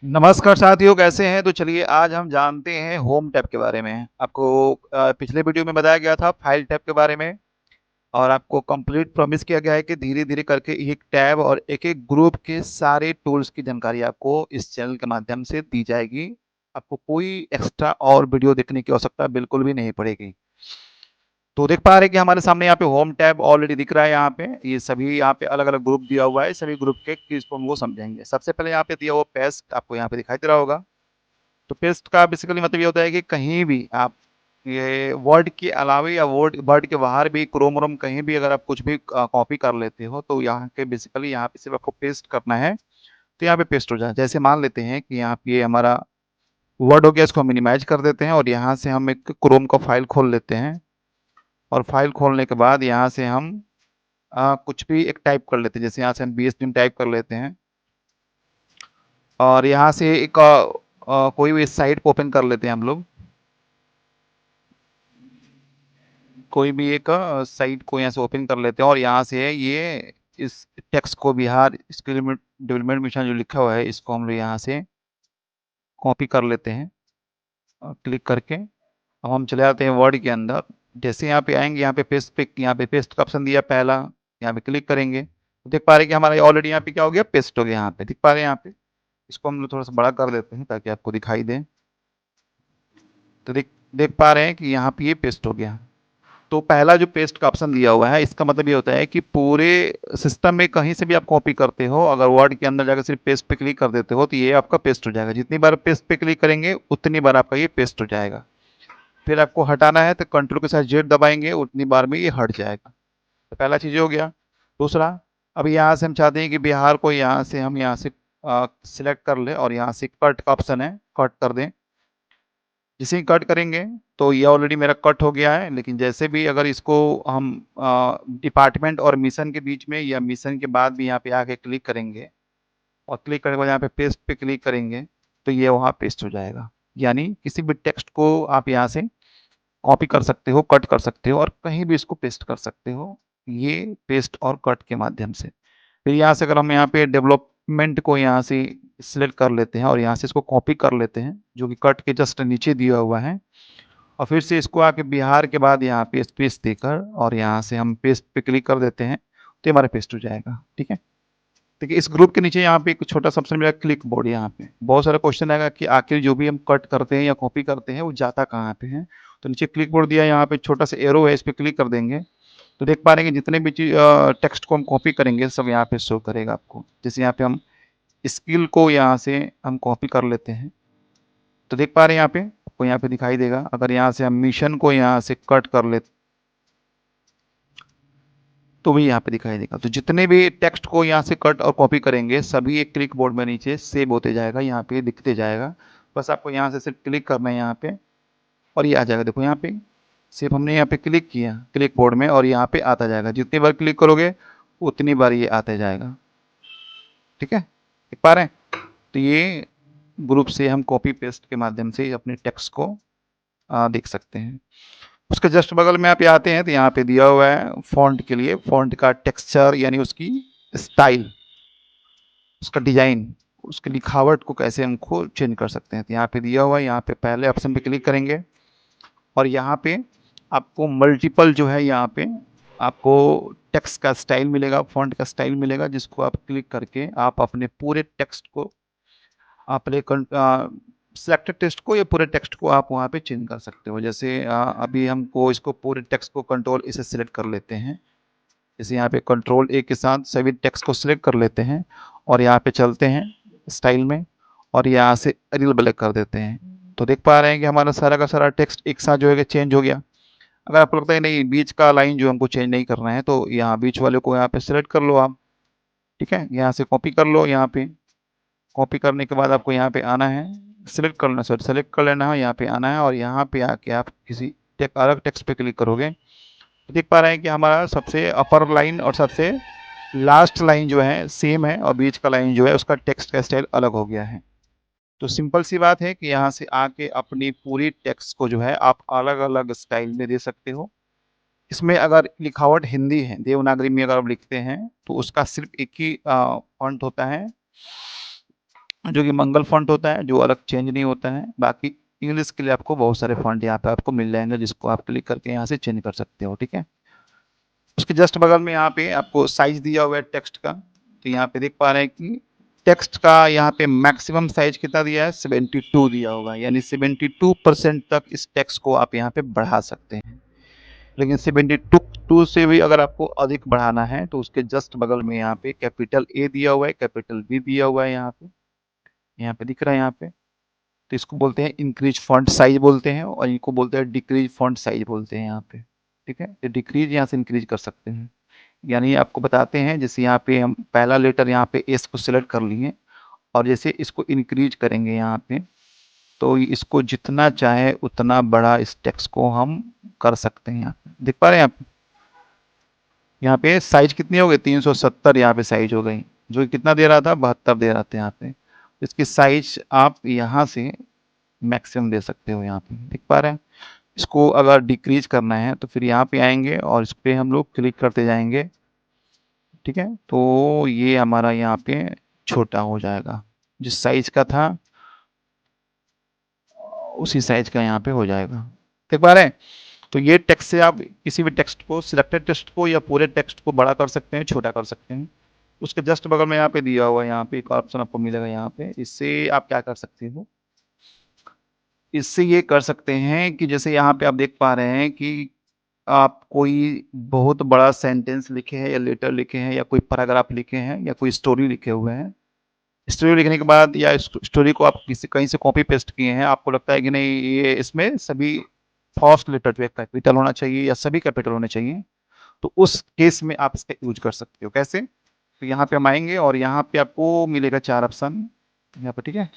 नमस्कार साथियों, कैसे हैं? तो चलिए आज हम जानते हैं होम टैब के बारे में। आपको पिछले वीडियो में बताया गया था फाइल टैब के बारे में और आपको कंप्लीट प्रॉमिस किया गया है कि धीरे-धीरे करके एक टैब और एक-एक ग्रुप के सारे टूल्स की जानकारी आपको इस चैनल के माध्यम से दी जाएगी। आपको कोई एक्स्ट्रा और वीडियो देखने की आवश्यकता बिल्कुल भी नहीं पड़ेगी। तो देख पा रहे हैं कि हमारे सामने यहाँ पे होम टैब ऑलरेडी दिख रहा है यहाँ पे। ये सभी यहाँ पे अलग-अलग ग्रुप दिया हुआ है। सभी ग्रुप के कीज़ को हम वो समझेंगे। सबसे पहले यहाँ पे दिया हुआ पेस्ट आपको यहाँ पे दिखाई दे रहा होगा। तो पेस्ट का बेसिकली मतलब ये होता है कि कहीं भी आप ये वर्ड के अलावे या वर्ड के बाहर भी क्रोम वोम कहीं भी अगर आप कुछ भी कॉपी कर लेते हो तो यहाँ के बेसिकली यहाँ पे सिर्फ आपको पेस्ट करना है तो यहाँ पे पेस्ट हो जाए। जैसे मान लेते हैं कि यहाँ पे ये हमारा वर्ड हो गया, इसको मिनिमाइज कर देते हैं और यहाँ से हम एक क्रोम का फाइल खोल लेते हैं और फाइल खोलने के बाद यहाँ से हम कुछ भी एक टाइप कर लेते हैं। जैसे यहाँ से हम BSD टाइप कर लेते हैं और यहाँ से एक कोई भी साइट ओपन कर लेते हैं हम लोग। कोई भी एक साइट को यहाँ से ओपन कर लेते हैं और यहाँ से ये इस टेक्स्ट को बिहार स्किल डेवलपमेंट मिशन जो लिखा हुआ है इसको हम लोग यहाँ से कॉपी कर लेते हैं क्लिक करके। अब हम चले जाते हैं वर्ड के अंदर। जैसे यहाँ पे आएंगे यहाँ पे यहाँ पे पेस्ट का ऑप्शन दिया पहला, यहाँ पे क्लिक करेंगे तो देख पा रहे हैं कि हमारा ऑलरेडी यहाँ पे क्या हो गया, पेस्ट हो गया। यहाँ पे दिख पा रहे हैं यहाँ पे। इसको हम लोग थोड़ा सा बड़ा कर देते हैं ताकि आपको दिखाई दे। तो देख देख पा रहे हैं कि यहाँ पे ये पेस्ट हो गया। तो पहला जो पेस्ट का ऑप्शन दिया हुआ है इसका मतलब ये होता है कि पूरे सिस्टम में कहीं से भी आप कॉपी करते हो, अगर वर्ड के अंदर जाकर सिर्फ पेस्ट पे क्लिक कर देते हो तो ये आपका पेस्ट हो जाएगा। जितनी बार पेस्ट पे क्लिक करेंगे उतनी बार आपका ये पेस्ट हो जाएगा। फिर आपको हटाना है तो कंट्रोल के साथ जेड दबाएंगे, उतनी बार में ये हट जाएगा। तो पहला चीज़ हो गया। दूसरा, अब यहाँ से हम चाहते हैं कि बिहार को यहाँ से सिलेक्ट कर ले और यहाँ से कट का ऑप्शन है, कट कर दें। जिसे ही कट करेंगे तो ये ऑलरेडी मेरा कट हो गया है। लेकिन जैसे भी अगर इसको हम डिपार्टमेंट और मिशन के बीच में या मिशन के बाद भी यहाँ पे आके क्लिक करेंगे और क्लिक करने के बाद यहाँ पे पेस्ट पे क्लिक करेंगे तो ये वहाँ पेस्ट हो जाएगा। यानी किसी भी टेक्स्ट को आप यहाँ से कॉपी कर सकते हो, कट कर सकते हो और कहीं भी इसको पेस्ट कर सकते हो, ये पेस्ट और कट के माध्यम से। फिर यहाँ से अगर हम यहाँ पे डेवलपमेंट को यहाँ से सिलेक्ट कर लेते हैं और यहाँ से इसको कॉपी कर लेते हैं जो कि कट के जस्ट नीचे दिया हुआ है और फिर से इसको आके बिहार के बाद यहाँ पे स्पेस देकर और यहाँ से हम पेस्ट पे क्लिक कर देते हैं तो ये हमारा पेस्ट हो जाएगा। ठीक है। देखिए इस ग्रुप के नीचे यहाँ पे एक छोटा सा ऑप्शन मिला क्लिक बोर्ड। यहाँ पे बहुत सारा क्वेश्चन आएगा कि आखिर जो भी हम कट करते हैं या कॉपी करते हैं वो जाता कहाँ पे है। तो नीचे क्लिक बोर्ड दिया है, यहाँ पे छोटा सा एरो है, इस पर क्लिक कर देंगे तो देख पा रहे हैं कि जितने भी टेक्स्ट को हम कॉपी करेंगे सब यहाँ पे शो करेगा आपको। जैसे यहाँ पे हम स्किल को यहाँ से हम कॉपी कर लेते हैं तो देख पा रहे हैं यहाँ पे आपको यहाँ पे दिखाई देगा। अगर यहाँ से हम मिशन को यहाँ से कट कर ले तो भी यहाँ पे दिखाई देगा। तो जितने भी टेक्स्ट को यहाँ से कट और कॉपी करेंगे सभी एक क्लिक बोर्ड में नीचे सेव होते जाएगा, यहाँ पे दिखते जाएगा। बस आपको यहाँ से सिर्फ क्लिक करना है यहाँ पे और ये आ जाएगा। देखो यहाँ पे सिर्फ हमने यहाँ पे क्लिक किया क्लिक बोर्ड में और यहाँ पे आता जाएगा। जितनी बार क्लिक करोगे उतनी बार ये आता जाएगा। ठीक है, देख पा रहे हैं। तो ये ग्रुप से हम कॉपी पेस्ट के माध्यम से अपने टेक्स्ट को देख सकते हैं। उसके जस्ट बगल में आप आते हैं तो यहाँ पे दिया हुआ है फॉन्ट के लिए, फॉन्ट का टेक्सचर यानी उसकी स्टाइल, उसका डिजाइन, उसकी लिखावट को कैसे हमको चेंज कर सकते हैं। तो यहाँ पे दिया हुआ है, यहाँ पे पहले ऑप्शन पे क्लिक करेंगे और यहाँ पे आपको मल्टीपल जो है यहाँ पे आपको टेक्स्ट का स्टाइल मिलेगा, फॉन्ट का स्टाइल मिलेगा जिसको आप क्लिक करके आप अपने पूरे टेक्स्ट को अपने सिलेक्टेड टेक्स्ट को या पूरे टेक्स्ट को आप वहाँ पे चेंज कर सकते हो। जैसे अभी हमको इसको पूरे टेक्स्ट को कंट्रोल इसे सिलेक्ट कर लेते हैं। जैसे यहाँ पे कंट्रोल ए के साथ सभी टेक्स्ट को सिलेक्ट कर लेते हैं और यहाँ पे चलते हैं स्टाइल में और यहाँ से रियल ब्लैक कर देते हैं तो देख पा रहे हैं कि हमारा सारा का सारा टेक्स्ट एक साथ जो है चेंज हो गया। अगर आपको लगता है नहीं बीच का लाइन जो हमको चेंज नहीं करना है तो यहाँ बीच वाले को यहाँ पे सिलेक्ट कर लो आप। ठीक है, यहाँ से कॉपी कर लो। यहाँ पे कॉपी करने के बाद आपको यहाँ पे आना है, सेलेक्ट कर लेना है, यहाँ पे आना है और यहाँ पे आके आप किसी अलग टेक्स्ट पे क्लिक करोगे। देख पा रहे हैं कि हमारा सबसे अपर लाइन और सबसे लास्ट लाइन जो है सेम है और बीच का लाइन जो है उसका टेक्स्ट का स्टाइल अलग हो गया है। तो सिंपल सी बात है कि यहाँ से आके अपनी पूरी टेक्स्ट को जो है आप अलग अलग स्टाइल में दे सकते हो। इसमें अगर लिखावट हिंदी है, देवनागरी में अगर आप लिखते हैं तो उसका सिर्फ एक ही फॉन्ट होता है जो कि मंगल फॉन्ट होता है, जो अलग चेंज नहीं होता है। बाकी इंग्लिश के लिए आपको बहुत सारे फॉन्ट यहाँ पे आपको मिल जाएंगे, जिसको आप क्लिक करके यहाँ से चेंज कर सकते हो, ठीक है। उसके जस्ट बगल में यहाँ पे आपको साइज दिया हुआ है टेक्स्ट का। तो यहाँ पे देख पा रहे हैं कि टेक्स्ट का यहाँ पे मैक्सिमम साइज कितना दिया है, 72 दिया होगा, यानी 72% तक इस टेक्स्ट को आप यहाँ पे बढ़ा सकते हैं। लेकिन 72 से भी अगर आपको अधिक बढ़ाना है तो उसके जस्ट बगल में यहाँ पे कैपिटल ए दिया हुआ है, कैपिटल बी दिया हुआ है, यहाँ पे दिख रहा है यहाँ पे। तो इसको बोलते हैं इंक्रीज फॉन्ट साइज बोलते हैं, और इनको बोलते हैं डिक्रीज फॉन्ट साइज बोलते हैं यहाँ पे, ठीक है। तो डिक्रीज यहाँ से इंक्रीज कर सकते हैं, यानी आपको बताते हैं, जैसे यहाँ पे हम पहला लेटर यहाँ पे एस को सिलेक्ट कर लिए, और जैसे इसको इंक्रीज करेंगे यहाँ पे, तो इसको जितना चाहे उतना बड़ा इस टेक्स्ट को हम कर सकते हैं। यहाँ पे देख पा रहे हैं आप, यहाँ पे साइज कितनी हो गई, 370 यहाँ पे साइज हो गई, जो कितना दे रहा था, 72 दे रहा था यहाँ पे। इसकी साइज आप यहाँ से मैक्सिमम दे सकते हो, यहाँ पे देख पा रहे हैं। इसको अगर डिक्रीज करना है तो फिर यहाँ पे आएंगे और इस पर हम लोग क्लिक करते जाएंगे, ठीक है। तो ये हमारा यहाँ पे छोटा हो जाएगा, जिस साइज का था उसी साइज का यहाँ पे हो जाएगा, देख पा रहे हैं। तो ये टेक्स्ट से आप किसी भी टेक्स्ट को, सिलेक्टेड टेक्स्ट को या पूरे टेक्स्ट को बड़ा कर सकते हैं, छोटा कर सकते हैं। उसके जस्ट बगल में यहाँ पे दिया हुआ है, यहाँ पे एक ऑप्शन आपको मिलेगा यहाँ पे, इससे आप क्या कर सकते हो, इससे ये कर सकते हैं कि जैसे यहाँ पे आप देख पा रहे हैं कि आप कोई बहुत बड़ा सेंटेंस लिखे हैं या लेटर लिखे हैं या कोई पैराग्राफ लिखे हैं या कोई स्टोरी लिखे हुए हैं। स्टोरी लिखने के बाद या स्टोरी को आप किसी कहीं से कॉपी पेस्ट किए हैं, आपको लगता है कि नहीं ये इसमें सभी फर्स्ट लेटर जो है कैपिटल होना चाहिए या सभी कैपिटल होने चाहिए, तो उस केस में आप इसका यूज कर सकते हो। कैसे, तो यहाँ पे हम आएंगे और यहाँ पे आपको मिलेगा 4 ऑप्शन यहाँ पे, ठीक है।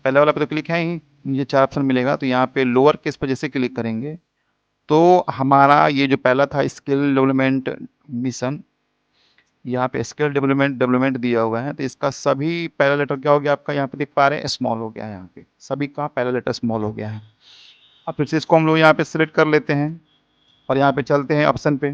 पहले वाला पे तो क्लिक है ही, नीचे 4 ऑप्शन मिलेगा, तो यहाँ पे लोअर केस पर जैसे क्लिक करेंगे तो हमारा ये जो पहला था स्किल डेवलपमेंट मिशन, यहाँ पे स्किल डेवलपमेंट डेवलपमेंट दिया हुआ है, तो इसका सभी पहला लेटर क्या हो गया आपका, यहाँ पे देख पा रहे हैं स्मॉल हो गया है, यहाँ पे सभी का पहला लेटर स्मॉल हो गया है। अब फिर से इसको हम लोग यहाँ पे सिलेक्ट कर लेते हैं और यहाँ पे चलते हैं ऑप्शन पे,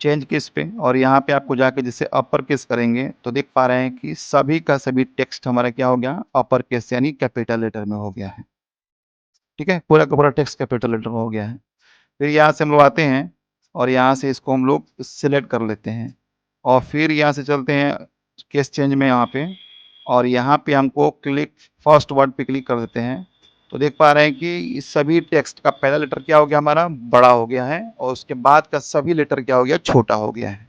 चेंज केस पे, और यहाँ पे आपको जाके जैसे अपर केस करेंगे तो देख पा रहे हैं कि सभी का सभी टेक्स्ट हमारा क्या हो गया, अपर केस यानी कैपिटल लेटर में हो गया है, ठीक है। पूरा का पूरा टेक्स्ट कैपिटल लेटर में हो गया है। फिर यहाँ से हम लोग आते हैं और यहाँ से इसको हम लोग सिलेक्ट कर लेते हैं, और फिर यहाँ से चलते हैं केस चेंज में यहाँ पे, और यहाँ पे हमको क्लिक फर्स्ट वर्ड पे क्लिक कर देते हैं। तो देख पा रहे हैं कि इस सभी टेक्स्ट का पहला लेटर क्या हो गया, हमारा बड़ा हो गया है, और उसके बाद का सभी लेटर क्या हो गया, छोटा हो गया है।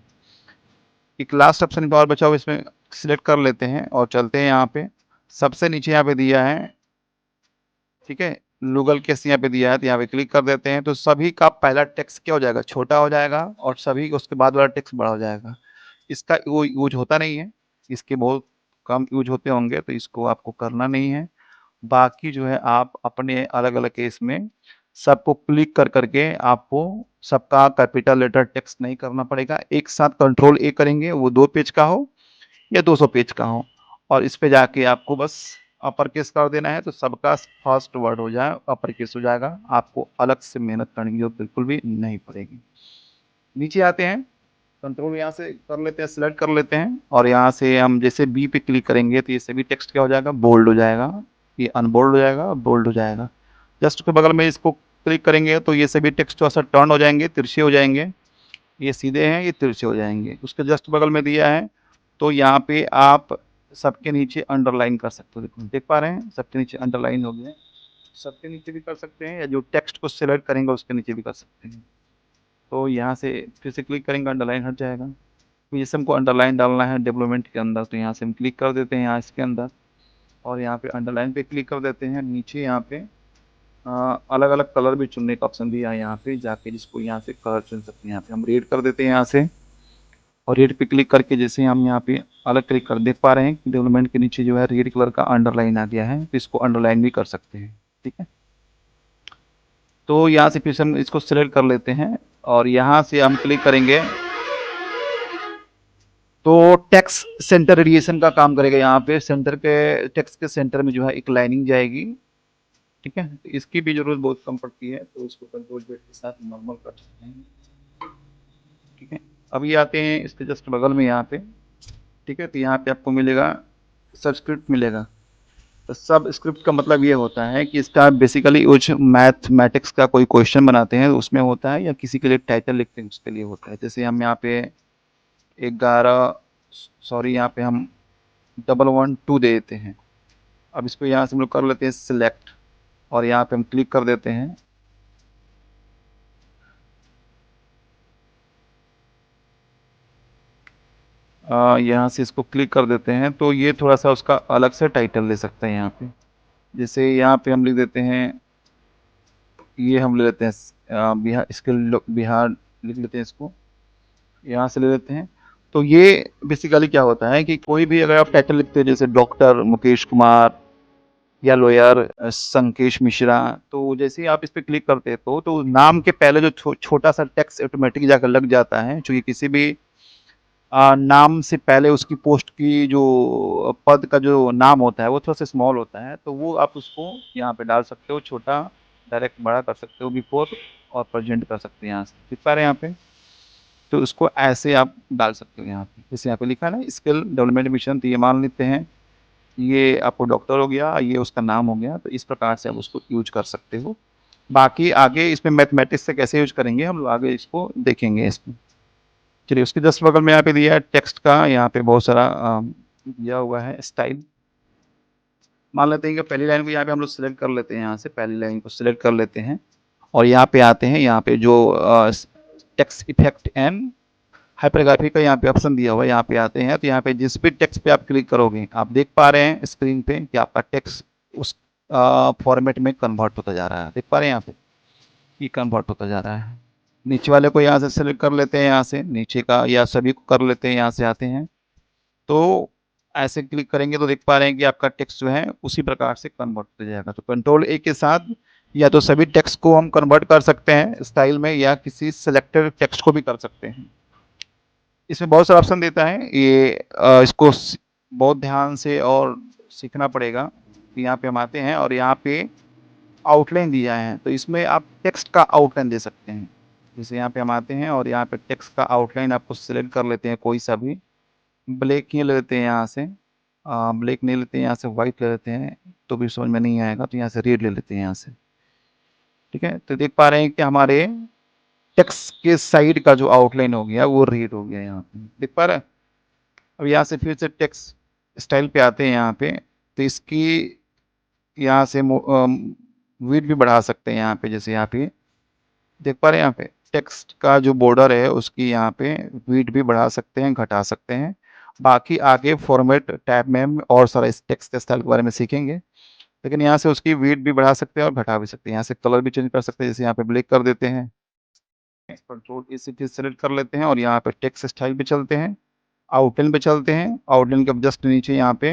एक लास्ट ऑप्शन और बचा हुआ, इसमें सिलेक्ट कर लेते हैं और चलते हैं यहाँ पे, सबसे नीचे यहाँ पे दिया है, ठीक है, गूगल केस यहाँ पे दिया है, तो यहाँ पे क्लिक कर देते हैं, तो सभी का पहला टेक्स्ट क्या हो जाएगा, छोटा हो जाएगा, और सभी उसके बाद वाला टेक्स्ट बड़ा हो जाएगा। इसका वो यूज होता नहीं है, इसके बहुत कम यूज होते होंगे, तो इसको आपको करना नहीं है। बाकी जो है आप अपने अलग अलग केस में सबको क्लिक कर करके आपको सबका कैपिटल लेटर टेक्स्ट नहीं करना पड़ेगा, एक साथ कंट्रोल ए करेंगे, वो 2 पेज का हो या 200 पेज का हो, और इस पे जाके आपको बस अपर केस कर देना है, तो सबका फर्स्ट वर्ड हो जाए अपर केस हो जाएगा, आपको अलग से मेहनत करने की जरूरत बिल्कुल भी नहीं पड़ेगी। नीचे आते हैं, कंट्रोल यहाँ से कर लेते हैं, सिलेक्ट कर लेते हैं, और यहाँ से हम जैसे बी पे क्लिक करेंगे तो ये सभी टेक्स्ट क्या हो जाएगा, बोल्ड हो जाएगा, ये अनबोल्ड हो जाएगा, बोल्ड हो जाएगा। जस्ट उसके बगल में इसको क्लिक करेंगे तो ये सभी टेक्स्ट थोड़ा सा टर्न हो जाएंगे, तिरछे हो जाएंगे, ये सीधे हैं, ये तिरछे हो जाएंगे। उसके जस्ट बगल में दिया है, तो यहाँ पे आप सबके नीचे अंडरलाइन कर सकते हो, देखो देख पा रहे हैं सबके नीचे अंडरलाइन हो गए, सबके नीचे भी कर सकते हैं, या जो टेक्स्ट को सिलेक्ट करेंगे उसके नीचे भी कर सकते हैं। तो यहाँ से फिर से क्लिक करेंगे, अंडरलाइन हट जाएगा। फिर जैसे हमको अंडरलाइन डालना है डेवलपमेंट के अंदर, तो यहाँ से हम क्लिक कर देते हैं यहाँ इसके अंदर, और यहाँ पे अंडरलाइन पे क्लिक कर देते हैं। नीचे यहाँ पे अलग अलग कलर भी चुनने का ऑप्शन दिया है, यहाँ पे जाके जिसको यहाँ से कलर चुन सकते हैं, यहाँ पे हम रेड कर देते हैं यहाँ से, और रेड पे क्लिक करके जैसे हम यहाँ पे अलग क्लिक कर देख पा रहे हैं कि डेवलपमेंट के नीचे जो है रेड कलर का अंडरलाइन आ गया है, तो इसको अंडरलाइन भी कर सकते हैं, ठीक है। तो यहाँ से फिर से हम इसको सिलेक्ट कर लेते हैं और यहाँ से हम क्लिक करेंगे तो टैक्स सेंटर रेडिएशन का काम करेगा। यहाँ पे सेंटर के टैक्स के सेंटर में जो है एक लाइनिंग जाएगी, ठीक है। तो इसकी भी जरूरत बहुत कम पड़ती है, तो इसको कंट्रोल Z के साथ नॉर्मल कर सकते हैं, ठीक है। अभी आते हैं इसके जस्ट बगल में यहाँ पे, ठीक है। तो यहाँ पे आपको मिलेगा सब स्क्रिप्ट मिलेगा। तो सब स्क्रिप्ट का मतलब ये होता है कि इसका बेसिकली कुछ मैथमेटिक्स का कोई क्वेश्चन बनाते हैं तो उसमें होता है, या किसी के लिए टाइटल लिखते हैं उसके लिए होता है। जैसे हम यहाँ पे 11, सॉरी यहाँ पे हम 112 दे देते हैं। अब इसको यहाँ से हम लोग कर लेते हैं सिलेक्ट, और यहाँ पे हम क्लिक कर देते हैं। यहाँ से इसको क्लिक कर देते हैं तो ये थोड़ा सा उसका अलग से टाइटल दे सकते हैं यहाँ पे। जैसे यहाँ पे हम लिख देते हैं, ये हम ले लेते हैं बिहार स्किल बिहार, लिख लेते हैं इसको, यहाँ से ले लेते हैं। तो ये बेसिकली क्या होता है कि कोई भी अगर आप टाइटल लिखते हैं, जैसे डॉक्टर मुकेश कुमार या लॉयर संकेश मिश्रा, तो जैसे ही आप इस पे क्लिक करते हैं तो नाम के पहले जो छोटा सा टेक्स्ट ऑटोमेटिक जाकर लग जाता है, क्योंकि किसी भी नाम से पहले उसकी पोस्ट की जो पद का जो नाम होता है वो थोड़ा सा स्मॉल होता है, तो वो आप उसको यहाँ पे डाल सकते हो, छोटा डायरेक्ट बड़ा कर सकते हो, बिफोर और प्रेजेंट कर सकते हैं यहाँ से, दिख पा रहे हैं यहाँ पे। तो उसको ऐसे आप डाल सकते हो यहाँ पे, जैसे यहाँ पे लिखा है ना स्किल डेवलपमेंट मिशन, तो ये मान लेते हैं ये आपको डॉक्टर हो गया, ये उसका नाम हो गया, तो इस प्रकार से आप उसको यूज कर सकते हो। बाकी आगे इसमें मैथमेटिक्स से कैसे यूज करेंगे हम लोग आगे इसको देखेंगे इसमें। चलिए, उसके जस्ट बगल में यहाँ पे दिया है टेक्स्ट का, यहाँ पे बहुत सारा दिया हुआ है स्टाइल। मान लेते हैं कि पहली लाइन को यहाँ पे हम लोग सिलेक्ट कर लेते हैं, यहाँ से पहली लाइन को सिलेक्ट कर लेते हैं और यहाँ पे आते हैं, यहाँ पे जो टेक्स्ट इफेक्ट एंड हाइपरग्राफी का यहाँ पे ऑप्शन दिया हुआ है, यहाँ पे आते हैं तो यहाँ पे जिस भी टेक्स्ट पे आप क्लिक करोगे आप देख पा रहे हैं स्क्रीन पे कि आपका टेक्स्ट उस फॉर्मेट में कन्वर्ट होता जा रहा है, देख पा रहे हैं यहाँ पे ये कन्वर्ट होता जा रहा है। नीचे वाले को यहाँ से सेलेक्ट कर लेते हैं, यहाँ से नीचे का या सभी को कर लेते हैं, यहाँ से आते हैं तो ऐसे क्लिक करेंगे तो देख पा रहे हैं कि आपका टेक्स्ट जो है उसी प्रकार से कन्वर्ट हो जाएगा। तो कंट्रोल ए के साथ या तो सभी टेक्स्ट को हम कन्वर्ट कर सकते हैं स्टाइल में, या किसी सिलेक्टेड टेक्स्ट को भी कर सकते हैं। इसमें बहुत सारा ऑप्शन देता है, ये इसको बहुत ध्यान से और सीखना पड़ेगा। यहाँ पे हम आते हैं और यहाँ पे आउटलाइन दिया है, तो इसमें आप टेक्स्ट का आउटलाइन दे सकते हैं। जैसे यहाँ पे हम आते हैं और यहाँ पे टेक्स्ट का आउटलाइन आपको सिलेक्ट कर लेते हैं, कोई सा भी ब्लैक ही ले लेते हैं यहाँ से, ब्लैक नहीं लेते हैं, यहाँ से वाइट ले लेते हैं तो भी समझ में नहीं आएगा, तो यहाँ से रेड ले लेते हैं यहाँ से। ठीक है, तो देख पा रहे हैं कि हमारे टेक्स्ट के साइड का जो आउटलाइन हो गया वो रेड हो गया, यहाँ पे देख पा रहे हैं। अब यहाँ से फिर से टेक्स्ट स्टाइल पे आते हैं, यहाँ पे तो इसकी यहाँ से विड्थ भी बढ़ा सकते हैं यहाँ पे, जैसे यहाँ पे देख पा रहे हैं यहाँ पे टेक्स्ट का जो बॉर्डर है उसकी यहाँ पे विड्थ भी बढ़ा सकते हैं, घटा सकते हैं। बाकी आगे फॉर्मेट टैब में हम और सारा इस टेक्स्ट के स्टाइल के बारे में सीखेंगे, लेकिन यहाँ से उसकी विड्थ भी बढ़ा सकते हैं और घटा भी सकते हैं। यहाँ से कलर भी चेंज कर सकते हैं, जैसे यहाँ पे ब्लैक कर देते हैं, कंट्रोल ए से फिर सेलेक्ट कर लेते हैं और यहाँ पे टेक्स्ट स्टाइल पे चलते हैं, आउटलाइन पे चलते हैं, आउटलाइन के जस्ट नीचे यहाँ पे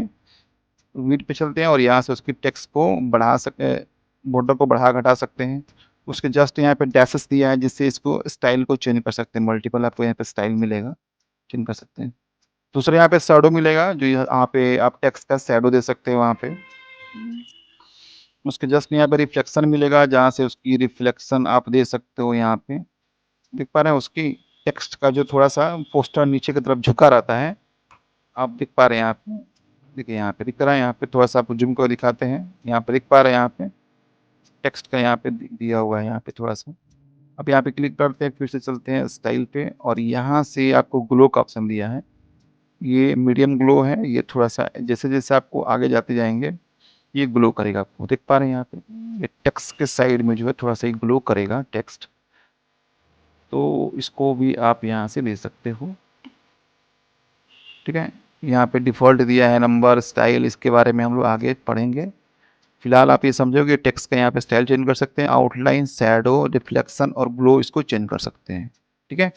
विड्थ पे चलते हैं और यहाँ से उसकी टेक्स्ट को बढ़ा सकते, बॉर्डर को बढ़ा घटा सकते हैं। उसके जस्ट यहाँ पे डैशेस दिया है जिससे इसको स्टाइल को चेंज कर सकते हैं, मल्टीपल आपको यहाँ पे स्टाइल मिलेगा, चेंज कर सकते हैं। दूसरा यहाँ पे शैडो मिलेगा, जो यहाँ पे आप टेक्स्ट का शैडो दे सकते हो वहाँ पे। उसके जस्ट यहाँ पे रिफ्लेक्शन मिलेगा, जहाँ से उसकी रिफ्लेक्शन आप दे सकते हो, यहाँ पे देख पा रहे हैं उसकी टेक्स्ट का जो थोड़ा सा पोस्टर नीचे की तरफ झुका रहता है, आप देख पा रहे हैं यहाँ पे, देखिए यहाँ पे दिख रहा है, यहाँ पे थोड़ा सा आप जूम को दिखाते हैं, यहाँ पे दिख पा रहे हैं, यहाँ पे टेक्स्ट का यहाँ पे दिया हुआ है यहाँ पे थोड़ा सा। अब यहाँ पे क्लिक करते हैं, फिर से चलते हैं स्टाइल पे और यहाँ से आपको ग्लो का ऑप्शन दिया है, ये मीडियम ग्लो है, ये थोड़ा सा जैसे जैसे आपको आगे जाते जाएंगे ये ग्लो करेगा, आपको देख पा रहे हैं यहाँ पे ये टेक्स्ट के साइड में जो है थोड़ा सा ग्लो करेगा टेक्स्ट, तो इसको भी आप यहाँ से ले सकते हो। ठीक है, यहाँ पे डिफ़ॉल्ट दिया है नंबर स्टाइल, इसके बारे में हम लोग आगे पढ़ेंगे। फिलहाल आप ये समझोगे टेक्स्ट का यहाँ पे स्टाइल चेंज कर सकते हैं, आउटलाइन, शैडो, रिफ्लेक्शन और ग्लो इसको चेंज कर सकते हैं। ठीक है,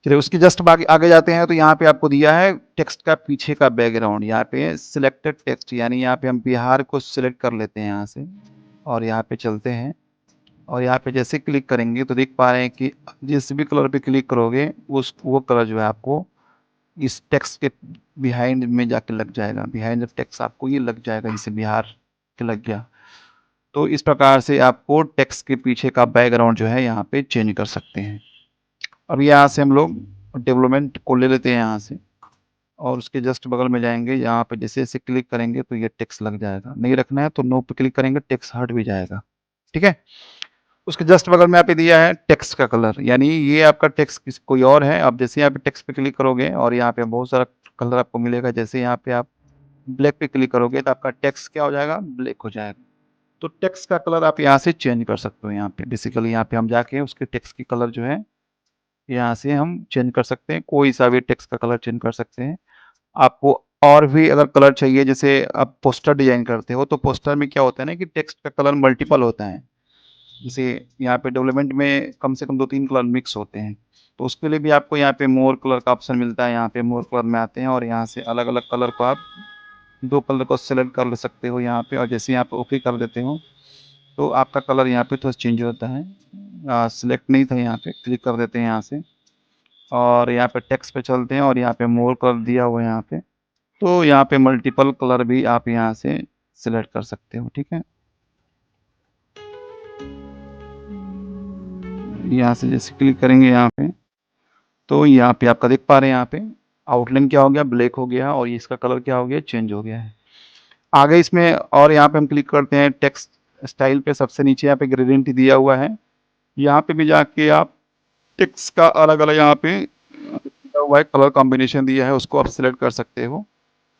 चलिए उसके जस्ट आगे आगे जाते हैं तो यहाँ पे आपको दिया है टेक्स्ट का पीछे का बैकग्राउंड, यहाँ पे सिलेक्टेड टेक्स्ट, यानी यहाँ पे हम बिहार को सिलेक्ट कर लेते हैं यहाँ से और यहाँ पे चलते हैं और यहाँ पे जैसे क्लिक करेंगे तो देख पा रहे हैं कि जिस भी कलर पे क्लिक करोगे वो कलर जो है आपको इस टेक्स्ट के बिहाइंड में जाके लग जाएगा, बिहाइंड द टेक्स्ट आपको ये लग जाएगा, जैसे बिहार के लग गया। तो इस प्रकार से आपको टेक्स्ट के पीछे का बैकग्राउंड जो है यहाँ पे चेंज कर सकते हैं। अब यहाँ से हम लोग डेवलपमेंट को ले लेते हैं यहाँ से और उसके जस्ट बगल में जाएंगे, यहाँ पे जैसे जैसे क्लिक करेंगे तो ये टेक्स्ट लग जाएगा। नहीं रखना है तो नो पे क्लिक करेंगे, टेक्स्ट हट भी जाएगा। ठीक है, उसके जस्ट बगल में यहाँ पे दिया है टेक्स्ट का कलर, यानी ये आपका टेक्स्ट कोई और है। अब जैसे यहाँ पे टेक्स्ट पे क्लिक करोगे और यहाँ पे बहुत सारा कलर आपको मिलेगा। जैसे यहाँ पे आप ब्लैक पे क्लिक करोगे तो आपका टेक्स्ट क्या हो जाएगा, ब्लैक हो जाएगा। तो टेक्स्ट का कलर आप यहाँ से चेंज कर सकते हो। यहाँ पे बेसिकली यहाँ पे हम जाके उसके टेक्स्ट की कलर जो है यहाँ से हम चेंज कर सकते हैं, कोई सा भी टेक्स्ट का कलर चेंज कर सकते हैं। आपको और भी अगर कलर चाहिए, जैसे आप पोस्टर डिजाइन करते हो तो पोस्टर में क्या होता है ना कि टेक्स्ट का कलर मल्टीपल होता है। जैसे यहाँ पे डेवलपमेंट में कम से कम 2-3 कलर मिक्स होते हैं, तो उसके लिए भी आपको यहाँ पे मोर कलर का ऑप्शन मिलता है। यहाँ पे मोर कलर में आते हैं और यहाँ से अलग अलग कलर को आप 2 कलर को सेलेक्ट कर ले सकते हो यहाँ पे। और जैसे यहाँ पे ओके कर देते हो तो आपका कलर यहाँ पे थोड़ा चेंज होता है। सिलेक्ट नहीं था, यहाँ पे क्लिक कर देते हैं यहाँ से और यहाँ पे टेक्स्ट पे चलते हैं और यहाँ पे मोर कलर दिया हुआ है यहाँ पे। तो यहाँ पे मल्टीपल कलर भी आप यहाँ से सिलेक्ट कर सकते हो। ठीक है, यहाँ से जैसे क्लिक करेंगे यहाँ पे तो यहाँ पे आपका देख पा रहे हैं, यहाँ पे आउटलाइन क्या हो गया, ब्लैक हो गया और इसका कलर क्या हो गया, चेंज हो गया है। आगे इसमें और यहाँ पे हम क्लिक करते हैं टेक्स्ट स्टाइल पे, सबसे नीचे यहाँ पे ग्रेडियंट दिया हुआ है। यहाँ पे भी जाके आप टेक्स्ट का अलग अलग यहाँ पे दिया हुआ है कलर कॉम्बिनेशन दिया है, उसको आप सिलेक्ट कर सकते हो।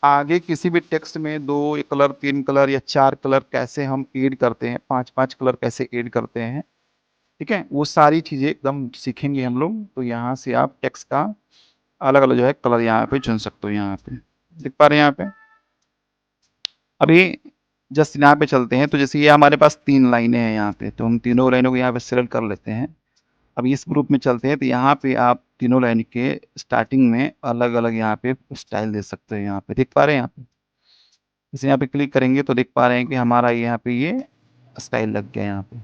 आगे किसी भी टेक्स्ट में 2 कलर, 3 कलर या 4 कलर कैसे हम ऐड करते हैं, 5-5 कलर कैसे ऐड करते हैं, ठीक है, वो सारी चीज़ें एकदम सीखेंगे हम लोग। तो यहाँ से आप टेक्स्ट का अलग अलग जो है कलर यहाँ पे चुन सकते हो। यहाँ पे देख पा रहे हैं यहाँ पे। अभी जस्ट यहाँ पे चलते हैं, तो जैसे ये हमारे पास 3 लाइनें हैं यहाँ पे, तो हम तीनों लाइनों को यहाँ पे सिलेक्ट कर लेते हैं। अब इस ग्रुप में चलते हैं, तो यहाँ पे आप तीनों लाइन के स्टार्टिंग में अलग अलग यहाँ पे स्टाइल दे सकते हैं। यहाँ पे देख पा रहे हैं, यहाँ पे जैसे यहाँ पे क्लिक करेंगे तो देख पा रहे हैं कि हमारा यहाँ पे ये स्टाइल लग गया यहाँ पे।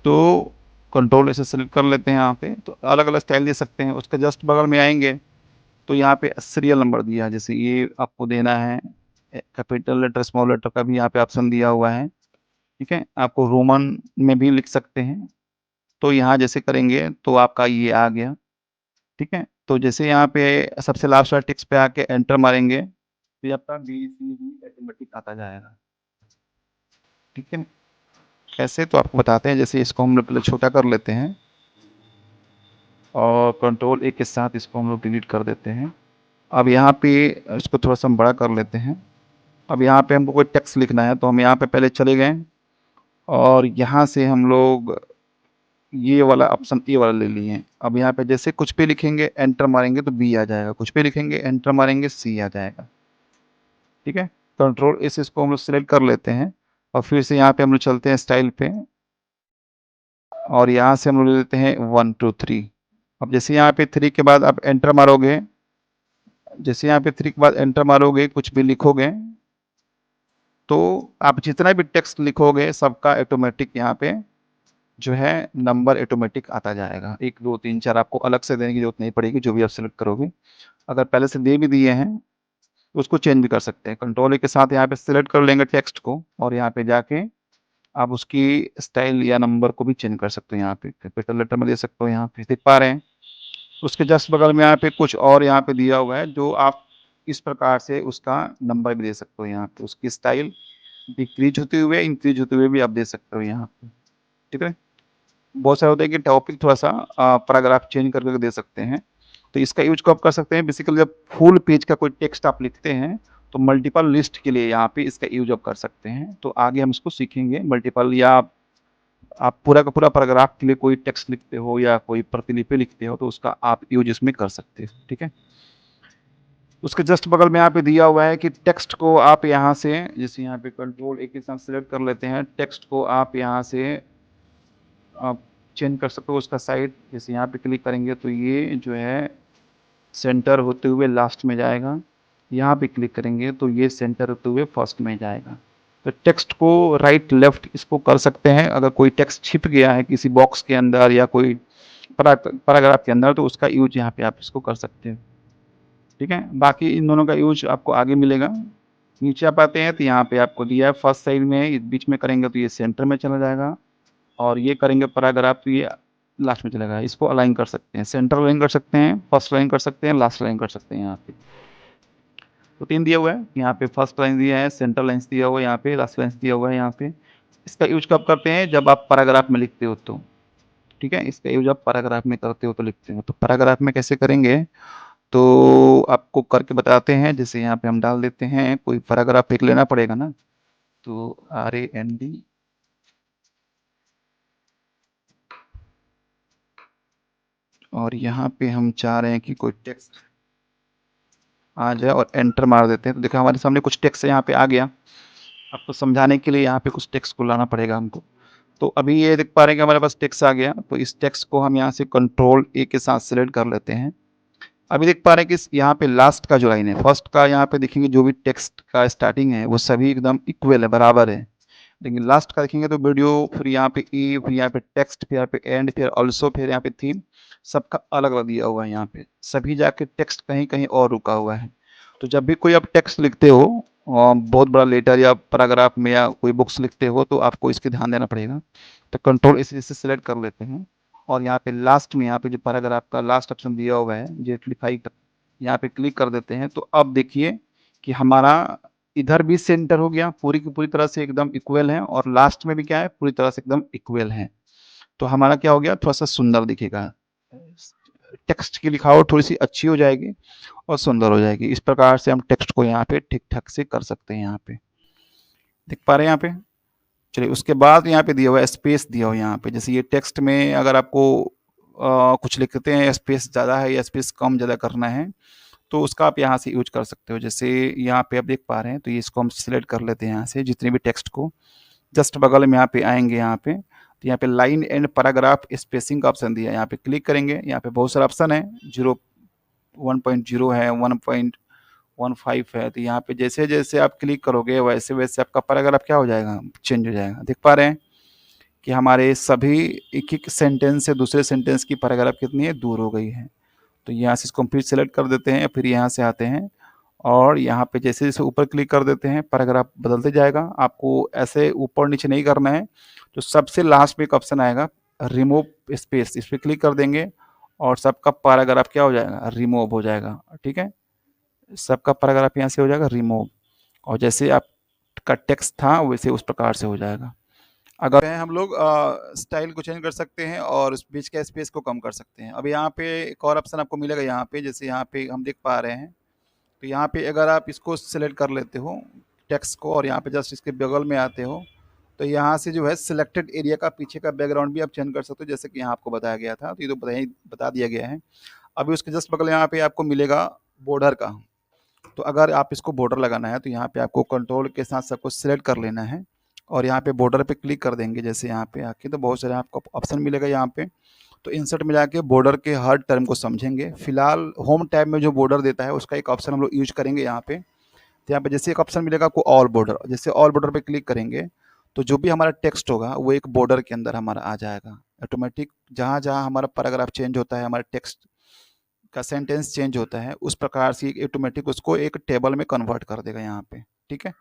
तो कंट्रोल ऐसे सेलेक्ट कर लेते हैं, यहाँ पे तो अलग अलग स्टाइल दे सकते हैं। उसके जस्ट बगल में आएंगे तो यहाँ पे सीरियल नंबर दिया है, जैसे ये आपको देना है कैपिटल लेटर, स्मॉल लेटर का भी यहाँ पे ऑप्शन दिया हुआ है। ठीक है, आपको रोमन में भी लिख सकते हैं। तो यहाँ जैसे करेंगे तो आपका ये आ गया। ठीक है, तो जैसे यहाँ पे सबसे लास्ट वाला टेक्स्ट पे आके एंटर मारेंगे तो ये आपका BCD ऑटोमेटिक आता जाएगा। ठीक है, कैसे तो आपको बताते हैं। जैसे इसको हम लोग पहले छोटा कर लेते हैं और कंट्रोल A के साथ इसको हम लोग डिलीट कर देते हैं। अब यहाँ पे इसको थोड़ा सा हम बड़ा कर लेते हैं। अब यहाँ पे हमको कोई टेक्स्ट लिखना है तो हम यहाँ पे पहले चले गए और यहाँ से हम लोग ये वाला ऑप्शन ए वाला ले लिए। अब यहाँ पे जैसे कुछ पे लिखेंगे एंटर मारेंगे तो बी आ जाएगा, कुछ पे लिखेंगे एंटर मारेंगे सी आ जाएगा। ठीक है, कंट्रोल इस इसको हम लोग सिलेक्ट कर लेते हैं और फिर से यहाँ पे हम लोग चलते हैं स्टाइल पे और यहाँ से हम लोग ले लेते हैं 1 2 3। अब जैसे यहाँ पे 3 के बाद आप एंटर मारोगे, जैसे यहाँ पे 3 के बाद एंटर मारोगे कुछ भी लिखोगे तो आप जितना भी टेक्स्ट लिखोगे सबका ऑटोमेटिक यहाँ पे जो है नंबर ऑटोमेटिक आता जाएगा। 1 2 3 4 आपको अलग से देने की जरूरत नहीं पड़ेगी, जो भी आप सिलेक्ट करोगे। अगर पहले से दे भी दिए हैं तो उसको चेंज भी कर सकते हैं। कंट्रोल ए के साथ यहाँ पे सिलेक्ट कर लेंगे टेक्स्ट को और यहाँ पे जाके आप उसकी स्टाइल या नंबर को भी चेंज कर सकते हो। यहाँ पे कैपिटल लेटर में दे सकते हो, यहाँ पे देख पा रहे हैं। उसके जस्ट बगल में यहाँ पे कुछ और यहाँ पे दिया हुआ है, जो आप इस प्रकार से उसका नंबर भी दे सकते हो। यहाँ पे उसकी स्टाइल डिक्रीज होते हुए, इंक्रीज होते हुए भी आप दे सकते हो यहाँ पे। ठीक है, बहुत सारे होते हैं कि टॉपिक थोड़ा सा पैराग्राफ चेंज करके दे सकते हैं। तो इसका यूज कब कर सकते हैं, बेसिकली जब फुल पेज का कोई टेक्स्ट आप लिखते हैं तो मल्टीपल लिस्ट के लिए यहाँ पे इसका यूज आप कर सकते हैं। तो आगे हम इसको सीखेंगे। मल्टीपल या आप पूरा का पूरा पैराग्राफ के लिए कोई टेक्स्ट लिखते हो या कोई प्रतिलिपि लिखते हो तो उसका आप यूज इसमें कर सकते हो। ठीक है, उसके जस्ट बगल में यहाँ पे दिया हुआ है कि टेक्स्ट को आप यहाँ से, जैसे यहाँ पे कंट्रोल एक के साथ सिलेक्ट कर लेते हैं, टेक्स्ट को आप यहाँ से आप चेंज कर सकते हो उसका साइड। जैसे यहाँ पे क्लिक करेंगे तो ये जो है सेंटर होते हुए लास्ट में जाएगा, यहाँ पे क्लिक करेंगे तो ये सेंटर होते हुए फर्स्ट में जाएगा। तो टेक्स्ट को राइट लेफ्ट इसको कर सकते हैं। अगर कोई टेक्स्ट छिप गया है किसी बॉक्स के अंदर या कोई पैराग्राफ के अंदर तो उसका यूज यहाँ पे आप इसको कर सकते हैं। ठीक है, बाकी इन दोनों का यूज आपको आगे मिलेगा। नीचे आप आते हैं तो यहाँ पे आपको दिया है फर्स्ट साइड में, बीच में करेंगे तो ये सेंटर में चला जाएगा और ये करेंगे पैराग्राफ तो ये लास्ट में चलेगा। इसको अलाइन कर सकते हैं, सेंटर अलाइन कर सकते हैं, फर्स्ट लाइन कर सकते हैं, लास्ट लाइन कर सकते हैं यहाँ पे। तो 3 दिया हुआ है, यहाँ पे फर्स्ट लाइन दिया है, सेंट्रल लाइन्स दिया हुआ है, यहाँ पे लास्ट लाइन्स दिया हुआ है यहाँ पे। इसका यूज़ कब करते हैं? जब आप पैराग्राफ में लिखते हो तो, ठीक है? इसका यूज़ आप पैराग्राफ में करते हो तो लिखते हो। तो पैराग्राफ में कैसे करेंगे? तो आपको करके बताते हैं। जैसे यहाँ पे हम डाल देते हैं, कोई पैराग्राफ एक लेना पड़ेगा ना, तो RAND और यहाँ पे हम चाह रहे हैं कि कोई टेक्स्ट आ जाए और एंटर मार देते हैं। तो देखो हमारे सामने कुछ टेक्स्ट यहाँ पे आ गया। आपको समझाने के लिए यहाँ पे कुछ टेक्स्ट को लाना पड़ेगा हमको। तो अभी ये देख पा रहे हैं कि हमारे पास टेक्स्ट आ गया। तो इस टेक्स्ट को हम यहाँ से कंट्रोल A के साथ सेलेक्ट कर लेते हैं। अभी देख पा रहे हैं कि यहाँ पे लास्ट का जो लाइन है, फर्स्ट का यहाँ पे देखेंगे जो भी टेक्स्ट का स्टार्टिंग है वो सभी एकदम इक्वल है, बराबर है। लेकिन लास्ट का देखेंगे तो वीडियो, फिर यहाँ पे ए, फिर यहाँ पे टेक्स्ट, फिर यहाँ पे एंड, फिर ऑल्सो, फिर यहाँ पे थीम, सबका अलग अलग दिया हुआ है। यहाँ पे सभी जाके टेक्स्ट कहीं कहीं और रुका हुआ है। तो जब भी कोई आप टेक्स्ट लिखते हो बहुत बड़ा लेटर या पैराग्राफ में या कोई बुक्स लिखते हो तो आपको इसके ध्यान देना पड़ेगा। तो कंट्रोल इसे सेलेक्ट कर लेते हैं और यहाँ पे लास्ट में यहाँ पे जो पैराग्राफ का लास्ट ऑप्शन दिया हुआ है जेटिफाई, यहाँ पे क्लिक कर देते हैं। तो अब देखिए कि हमारा इधर भी सेंटर हो गया, पूरी की पूरी तरह से एकदम इक्वल है, और लास्ट में भी क्या है, पूरी तरह से एकदम इक्वल है। तो हमारा क्या हो गया, थोड़ा सा सुंदर दिखेगा, टेक्स्ट की लिखावट थोड़ी सी अच्छी हो जाएगी और सुंदर हो जाएगी। इस प्रकार से हम टेक्स्ट को यहाँ पे ठीक ठाक से कर सकते हैं। यहाँ पे देख पा रहे हैं यहाँ पे। चलिए उसके बाद यहाँ पे दिया हुआ है स्पेस दिया हुआ है यहाँ पे। जैसे ये टेक्स्ट में अगर आपको कुछ लिखते हैं, स्पेस ज़्यादा है या स्पेस कम ज़्यादा करना है तो उसका आप यहाँ से यूज कर सकते हो। जैसे यहाँ पे आप देख पा रहे हैं, तो ये इसको हम सिलेक्ट कर लेते हैं यहाँ से जितने भी टेक्स्ट को। जस्ट बगल में यहाँ पे आएंगे, यहाँ पे तो यहाँ पे लाइन एंड पैराग्राफ स्पेसिंग का ऑप्शन दिया है, यहाँ पे क्लिक करेंगे। यहाँ पे बहुत सारा ऑप्शन है, 1.0 है, 1.15 है। तो यहाँ पे जैसे जैसे आप क्लिक करोगे वैसे वैसे आपका पैराग्राफ क्या हो जाएगा, चेंज हो जाएगा। देख पा रहे हैं कि हमारे सभी एक एक सेंटेंस से दूसरे सेंटेंस की पैराग्राफ कितनी है, दूर हो गई है। तो यहाँ से इसको हम फिर सेलेक्ट कर देते हैं, फिर यहाँ से आते हैं और यहाँ पे जैसे जैसे ऊपर क्लिक कर देते हैं पैराग्राफ बदलते जाएगा। आपको ऐसे ऊपर नीचे नहीं करना है। तो सबसे लास्ट में एक ऑप्शन आएगा रिमूव स्पेस, इस पर क्लिक कर देंगे और सबका पैराग्राफ क्या हो जाएगा, रिमूव हो जाएगा। ठीक है, सबका पैराग्राफ यहाँ से हो जाएगा रिमूव, और जैसे आपका टेक्स्ट था वैसे उस प्रकार से हो जाएगा। अगर हम लोग स्टाइल को चेंज कर सकते हैं और उस बीच के स्पेस को कम कर सकते हैं। अब यहाँ पे एक और ऑप्शन आपको मिलेगा यहाँ पे, जैसे यहाँ पे हम देख पा रहे हैं। तो यहाँ पे अगर आप इसको सिलेक्ट कर लेते हो टेक्स्ट को और यहाँ पे जस्ट इसके बगल में आते हो तो यहाँ से जो है सिलेक्टेड एरिया का पीछे का बैकग्राउंड भी आप चेंज कर सकते हो, जैसे कि यहाँ आपको बताया गया था। तो ये तो बता दिया गया है। अभी उसके जस्ट बगल यहाँ पे आपको मिलेगा बॉर्डर का। तो अगर आप इसको बॉर्डर लगाना है तो यहाँ पे आपको कंट्रोल के साथ सबको सिलेक्ट कर लेना है और यहाँ पे बॉर्डर पे क्लिक कर देंगे। जैसे यहाँ पे आके तो बहुत सारे आपको ऑप्शन मिलेगा यहाँ पे। तो इंसर्ट में जाके बॉर्डर के हर टर्म को समझेंगे। फिलहाल होम टैब में जो बॉर्डर देता है उसका एक ऑप्शन हम लोग यूज करेंगे यहाँ पे। तो यहाँ पे जैसे एक ऑप्शन मिलेगा आपको ऑल बॉर्डर, जैसे ऑल बॉर्डर पे क्लिक करेंगे तो जो भी हमारा टेक्स्ट होगा वो एक बॉर्डर के अंदर हमारा आ जाएगा ऑटोमेटिक। जहाँ जहाँ हमारा पैराग्राफ चेंज होता है, हमारे टेक्स्ट का सेंटेंस चेंज होता है, उस प्रकार से ऑटोमेटिक उसको एक टेबल में कन्वर्ट कर देगा यहाँ पे। ठीक है,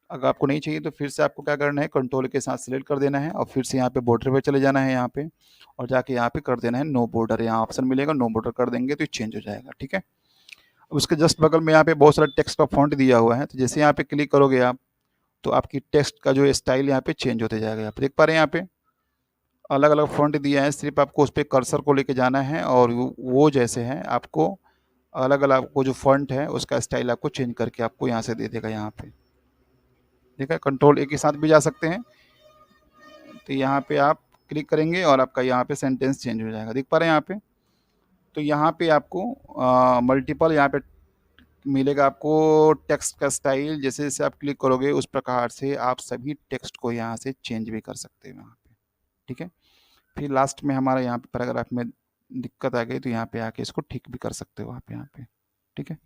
अगर आपको नहीं चाहिए तो फिर से आपको क्या करना है, कंट्रोल के साथ सिलेक्ट कर देना है और फिर से यहाँ पे बॉर्डर पे चले जाना है यहाँ पे और जाके यहाँ पे कर देना है नो बॉर्डर। यहाँ ऑप्शन मिलेगा, नो बॉर्डर कर देंगे तो चेंज हो जाएगा। ठीक है, उसके जस्ट बगल में यहाँ पे बहुत सारा टेक्स्ट का फॉन्ट दिया हुआ है। तो जैसे यहाँ पे क्लिक करोगे आप तो आपकी टेक्स्ट का जो स्टाइल यहाँ पे चेंज होते जाएगा। आप देख पा रहे हैं यहाँ पे अलग अलग फॉन्ट दिया है, सिर्फ आपको उस पर कर्सर को लेके जाना है और वो जैसे है आपको अलग अलग आपको जो फॉन्ट है उसका स्टाइल आपको चेंज करके आपको यहाँ से दे देगा। यहाँ पे देखा, कंट्रोल ए के साथ भी जा सकते हैं। तो यहाँ पे आप क्लिक करेंगे और आपका यहाँ पे सेंटेंस चेंज हो जाएगा। देख पा रहे हैं यहाँ पे। तो यहाँ पे आपको मल्टीपल यहाँ पे मिलेगा आपको टेक्स्ट का स्टाइल। जैसे जैसे आप क्लिक करोगे उस प्रकार से आप सभी टेक्स्ट को यहाँ से चेंज भी कर सकते हो यहाँ पे। ठीक है, फिर लास्ट में हमारा यहाँ पे पैराग्राफ में दिक्कत आ गई तो यहाँ पे आके इसको ठीक भी कर सकते हो आप यहाँ पे। ठीक है,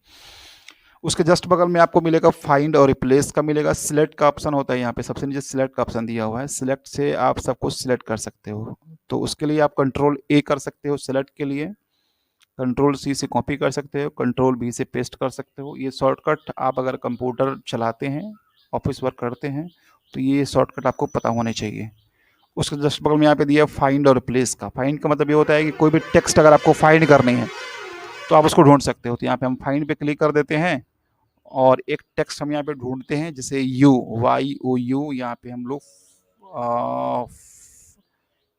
उसके जस्ट बगल में आपको मिलेगा फाइंड और रिप्लेस का मिलेगा। सिलेक्ट का ऑप्शन होता है यहाँ पे, सबसे नीचे सिलेक्ट का ऑप्शन दिया हुआ है। सिलेक्ट से आप सब कुछ सिलेक्ट कर सकते हो। तो उसके लिए आप कंट्रोल ए कर सकते हो सिलेक्ट के लिए, कंट्रोल सी से कॉपी कर सकते हो, कंट्रोल बी से पेस्ट कर सकते हो। ये शॉर्टकट आप अगर कंप्यूटर चलाते हैं, ऑफिस वर्क करते हैं तो ये शॉर्टकट आपको पता होने चाहिए। उसके जस्ट बगल में यहाँ पे दिया फाइंड और रिप्लेस का। फाइंड का मतलब ये होता है कि कोई भी टेक्स्ट अगर आपको फाइंड करनी है तो आप उसको ढूंढ सकते हो। तो यहाँ पे हम फाइंड पे क्लिक कर देते हैं और एक टेक्स्ट हम यहाँ पे ढूंढते हैं, जैसे यू, YOU, यहाँ पे हम लोग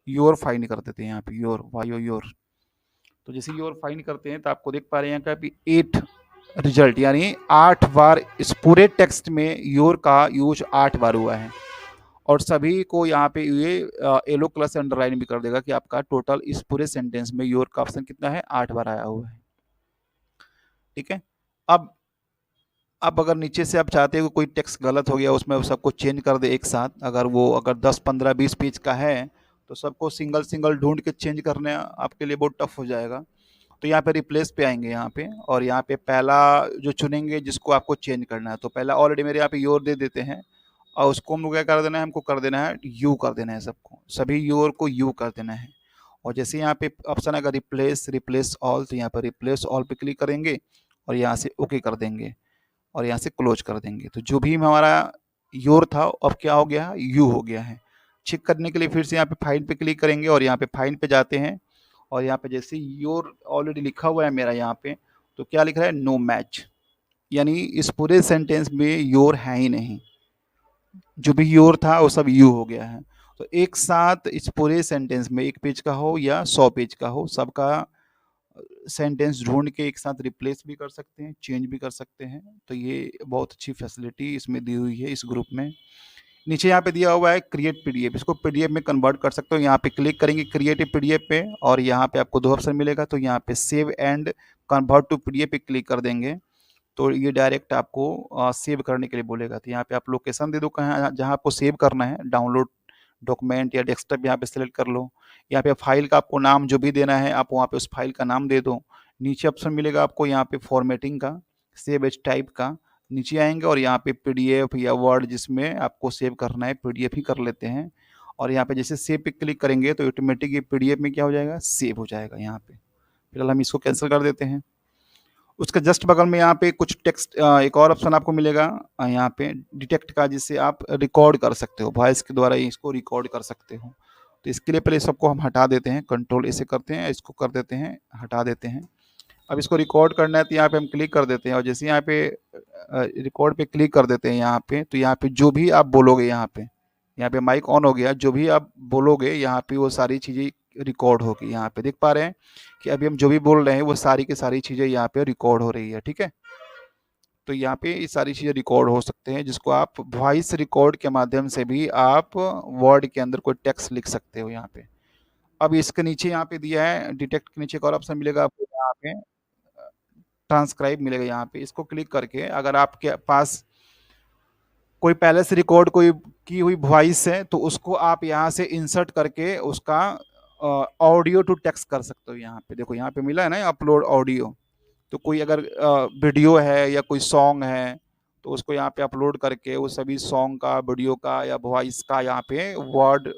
योर फाइंड कर देते हैं, यहाँ पे योर, योर। तो जैसे योर फाइंड करते हैं तो आपको देख पा रहे हैं यहाँ पे 8 रिजल्ट, यानी 8 बार इस पूरे टेक्स्ट में योर का यूज 8 बार हुआ है। और सभी को यहाँ पे ये येलो कलर से अंडरलाइन भी कर देगा कि आपका टोटल इस पूरे सेंटेंस में योर का ऑप्शन कितना है, 8 बार आया हुआ है। ठीक है। अब अगर नीचे से आप चाहते हो कोई टेक्स्ट गलत हो गया, उसमें सबको चेंज कर दे एक साथ, अगर 10, 15, 20 पेज का है तो सबको सिंगल सिंगल ढूंढ के चेंज करने आपके लिए बहुत टफ हो जाएगा। तो यहाँ पे रिप्लेस पे आएंगे यहाँ पे, और यहाँ पे पहला जो चुनेंगे जिसको आपको चेंज करना है, तो पहला ऑलरेडी मेरे यहाँ पे योर दे देते हैं, और उसको हमको क्या कर देना है, हमको कर देना है यू कर देना है, सबको सभी योर को यू कर देना है। और जैसे यहाँ पे ऑप्शन आएगा रिप्लेस ऑल, तो यहाँ पर रिप्लेस ऑल पे क्लिक करेंगे और यहाँ से ओके कर देंगे और यहाँ से क्लोज कर देंगे। तो जो भी हमारा योर था अब क्या हो गया है, यू हो गया है। चेक करने के लिए फिर से यहाँ पे फाइंड पे क्लिक करेंगे और यहाँ पे फाइंड पे जाते हैं, और यहाँ पे जैसे योर ऑलरेडी लिखा हुआ है मेरा यहाँ पे, तो क्या लिख रहा है, नो मैच, यानी इस पूरे सेंटेंस में योर है ही नहीं, जो भी योर था वो सब यू हो गया है। तो एक साथ इस पूरे सेंटेंस में 1 पेज का हो या 100 पेज का हो, सबका सेंटेंस ढूंढ के एक साथ रिप्लेस भी कर सकते हैं, चेंज भी कर सकते हैं। तो ये बहुत अच्छी फैसिलिटी इसमें दी हुई है इस ग्रुप में। नीचे यहाँ पे दिया हुआ है क्रिएट पीडीएफ, इसको पीडीएफ में कन्वर्ट कर सकते हो। यहाँ पे क्लिक करेंगे क्रिएट पीडीएफ पे, और यहाँ पे आपको 2 ऑप्शन मिलेगा, तो यहाँ पे save and convert to PDF पे क्लिक कर देंगे, तो ये डायरेक्ट आपको सेव करने के लिए बोलेगा। तो यहाँ पे आप लोकेशन दे दो कहाँ जहाँ आपको सेव करना है, डाउनलोड डॉक्यूमेंट या डेस्कटॉप यहाँ पे सेलेक्ट कर लो। यहाँ पे फाइल का आपको नाम जो भी देना है आप वहाँ पे उस फाइल का नाम दे दो। नीचे ऑप्शन मिलेगा आपको यहाँ पे फॉर्मेटिंग का, सेव एज टाइप का, नीचे आएंगे और यहाँ पे पीडीएफ या वर्ड जिसमें आपको सेव करना है पीडीएफ ही कर लेते हैं। और यहाँ पे जैसे सेव पे क्लिक करेंगे तो ऑटोमेटिक ये पीडीएफ में क्या हो जाएगा, सेव हो जाएगा। यहाँ पे फिलहाल हम इसको कैंसिल कर देते हैं। उसके जस्ट बगल में यहाँ पे कुछ टेक्स्ट एक और ऑप्शन आपको मिलेगा यहाँ पे डिटेक्ट का, जिससे आप रिकॉर्ड कर सकते हो, वॉइस के द्वारा इसको रिकॉर्ड कर सकते हो। तो इसके लिए पहले सबको हम हटा देते हैं, कंट्रोल ऐसे करते हैं, इसको कर देते हैं, हटा देते हैं। अब इसको रिकॉर्ड करना है तो यहाँ पे हम क्लिक कर देते हैं, और जैसे यहाँ पे रिकॉर्ड पे क्लिक कर देते हैं यहाँ पे, तो यहाँ पे जो भी आप बोलोगे, यहाँ पे माइक ऑन हो गया, जो भी आप बोलोगे यहाँ पे वो सारी चीज़ें रिकॉर्ड होगी। यहाँ पे देख पा रहे हैं कि अभी हम जो भी बोल रहे हैं वो सारी की सारी चीज़ें यहाँ पे रिकॉर्ड हो रही है। ठीक है। तो यहाँ पे ये सारी चीज़ें रिकॉर्ड हो सकते हैं, जिसको आप वॉइस रिकॉर्ड के माध्यम से भी आप वर्ड के अंदर कोई टेक्स्ट लिख सकते हो यहाँ पे। अब इसके नीचे यहाँ पे दिया है डिटेक्ट के नीचे एक और ऑप्शन मिलेगा आपको, यहाँ पे ट्रांसक्राइब मिलेगा। यहाँ पे इसको क्लिक करके अगर आपके पास कोई पहले से रिकॉर्ड कोई की हुई वॉइस है तो उसको आप यहाँ से इंसर्ट करके उसका ऑडियो टू टेक्स्ट कर सकते हो। यहाँ पे देखो, यहाँ पे मिला है ना अपलोड ऑडियो, तो कोई अगर वीडियो है या कोई सॉन्ग है तो उसको यहाँ पे अपलोड करके वो सभी सॉन्ग का, वीडियो का या वॉइस का यहाँ पे वर्ड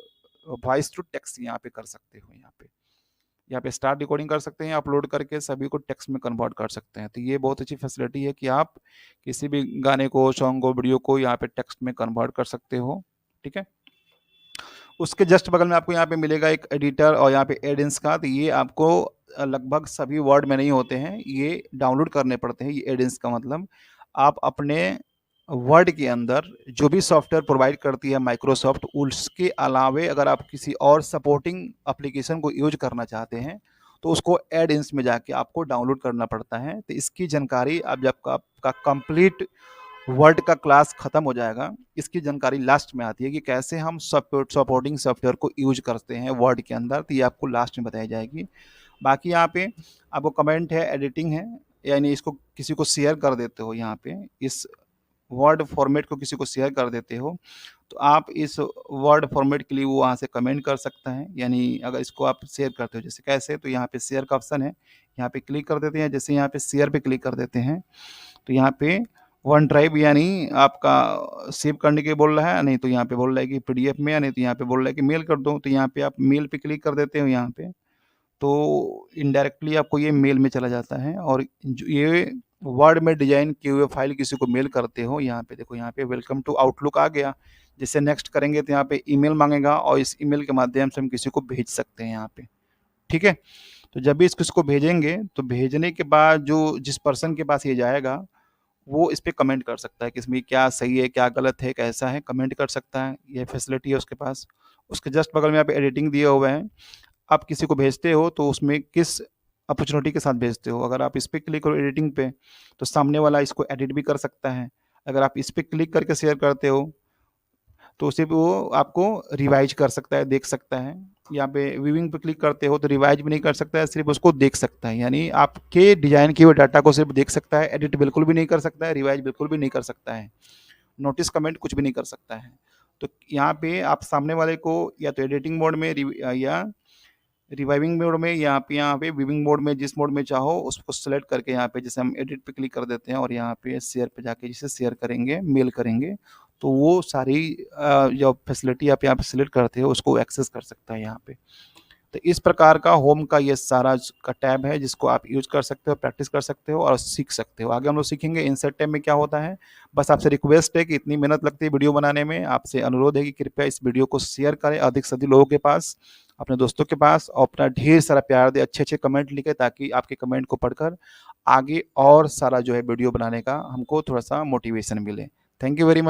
वॉइस टू टेक्स्ट यहाँ पे कर सकते हो। यहाँ पे स्टार्ट रिकॉर्डिंग कर सकते हैं, अपलोड करके सभी को टेक्स्ट में कन्वर्ट कर सकते हैं। तो ये बहुत अच्छी फैसिलिटी है कि आप किसी भी गाने को, सॉन्ग को, वीडियो को यहाँ पे टेक्स्ट में कन्वर्ट कर सकते हो। ठीक है। उसके जस्ट बगल में आपको यहाँ पे मिलेगा एक एडिटर और यहाँ पे एडिंस का, तो ये आपको लगभग सभी वर्ड में नहीं होते हैं, ये डाउनलोड करने पड़ते हैं। ये एडिंस का मतलब आप अपने वर्ड के अंदर जो भी सॉफ्टवेयर प्रोवाइड करती है माइक्रोसॉफ्ट, उसके अलावे अगर आप किसी और सपोर्टिंग एप्लीकेशन को यूज करना चाहते हैं तो उसको एड इंस में जाके आपको डाउनलोड करना पड़ता है। तो इसकी जानकारी अब जब आपका कंप्लीट वर्ड का क्लास खत्म हो जाएगा, इसकी जानकारी लास्ट में आती है कि कैसे हम सपोर्टिंग सॉफ्टवेयर को यूज करते हैं वर्ड के अंदर, तो ये आपको लास्ट में बताई जाएगी। बाकी यहाँ पे आपको कमेंट है, एडिटिंग है, यानी इसको किसी को शेयर कर देते हो, यहाँ पे इस वर्ड फॉर्मेट को किसी को शेयर कर देते हो तो आप इस वर्ड फॉर्मेट के लिए वो वहाँ से कमेंट कर सकता है। यानी अगर इसको आप शेयर करते हो, जैसे कैसे, तो यहाँ पे शेयर का ऑप्शन है, यहाँ पे क्लिक कर देते हैं। जैसे यहाँ पे शेयर पे क्लिक कर देते हैं तो यहाँ पे वन ड्राइव यानी आपका सेव करने के बोल रहा है, नहीं तो यहाँ पे बोल रहा है कि पीडीएफ में, या नहीं तो यहाँ पे बोल रहा है कि मेल कर दो, तो यहाँ पे आप मेल पे क्लिक कर देते हो यहाँ पे, तो इनडायरेक्टली आपको ये मेल में चला जाता है। और ये वर्ड में डिजाइन किए हुए फाइल किसी को मेल करते हो, यहाँ पे देखो, यहाँ पे वेलकम टू आउटलुक आ गया। जैसे नेक्स्ट करेंगे तो यहाँ पे ईमेल मांगेगा और इस ईमेल के माध्यम से हम किसी को भेज सकते हैं यहाँ पे। ठीक है। तो जब भी इसको भेजेंगे तो भेजने के बाद जो जिस पर्सन के पास ये जाएगा वो इस पे कमेंट कर सकता है कि इसमें क्या सही है, क्या गलत है, कैसा है, कमेंट कर सकता है, ये फैसिलिटी है उसके पास। उसके जस्ट बगल में यहाँ पे एडिटिंग दिए हुए हैं। आप किसी को भेजते हो तो उसमें किस अपॉर्चुनिटी के साथ भेजते हो। अगर आप इस पे क्लिक करो एडिटिंग पे, तो सामने वाला इसको एडिट भी कर सकता है। अगर आप इस पे क्लिक करके शेयर करते हो, तो सिर्फ वो आपको रिवाइज कर सकता है, देख सकता है। यहाँ पे व्यूइंग पे क्लिक करते हो तो रिवाइज भी नहीं कर सकता है, सिर्फ उसको देख सकता है। यानी आपके डिजाइन किए हुए डाटा को सिर्फ देख सकता है, एडिट बिल्कुल भी नहीं कर सकता है, रिवाइज बिल्कुल भी नहीं कर सकता है, नोटिस कमेंट कुछ भी नहीं कर सकता है। तो यहाँ पे आप सामने वाले को या तो एडिटिंग मोड में या रिवाइविंग मोड में, यहाँ पे विविंग मोड में, जिस मोड में चाहो उसको सेलेक्ट करके यहाँ पे जैसे हम एडिट पे क्लिक कर देते हैं और यहाँ पे शेयर पे जाके जिसे शेयर करेंगे, मेल करेंगे, तो वो सारी जो फैसिलिटी आप यहाँ पे सिलेक्ट करते हो उसको एक्सेस कर सकता है यहाँ पे। तो इस प्रकार का होम का ये सारा का टैब है जिसको आप यूज कर सकते हो, प्रैक्टिस कर सकते हो और सीख सकते हो। आगे हम लोग सीखेंगे इंसर्ट टैब में क्या होता है। बस आपसे रिक्वेस्ट है कि इतनी मेहनत लगती है वीडियो बनाने में, आपसे अनुरोध है कि कृपया इस वीडियो को शेयर करें अधिक से अधिक लोगों के पास, अपने दोस्तों के पास, और अपना ढेर सारा प्यार दे, अच्छे अच्छे कमेंट लिखे, ताकि आपके कमेंट को पढ़कर आगे और सारा जो है वीडियो बनाने का हमको थोड़ा सा मोटिवेशन मिले। Thank you very much.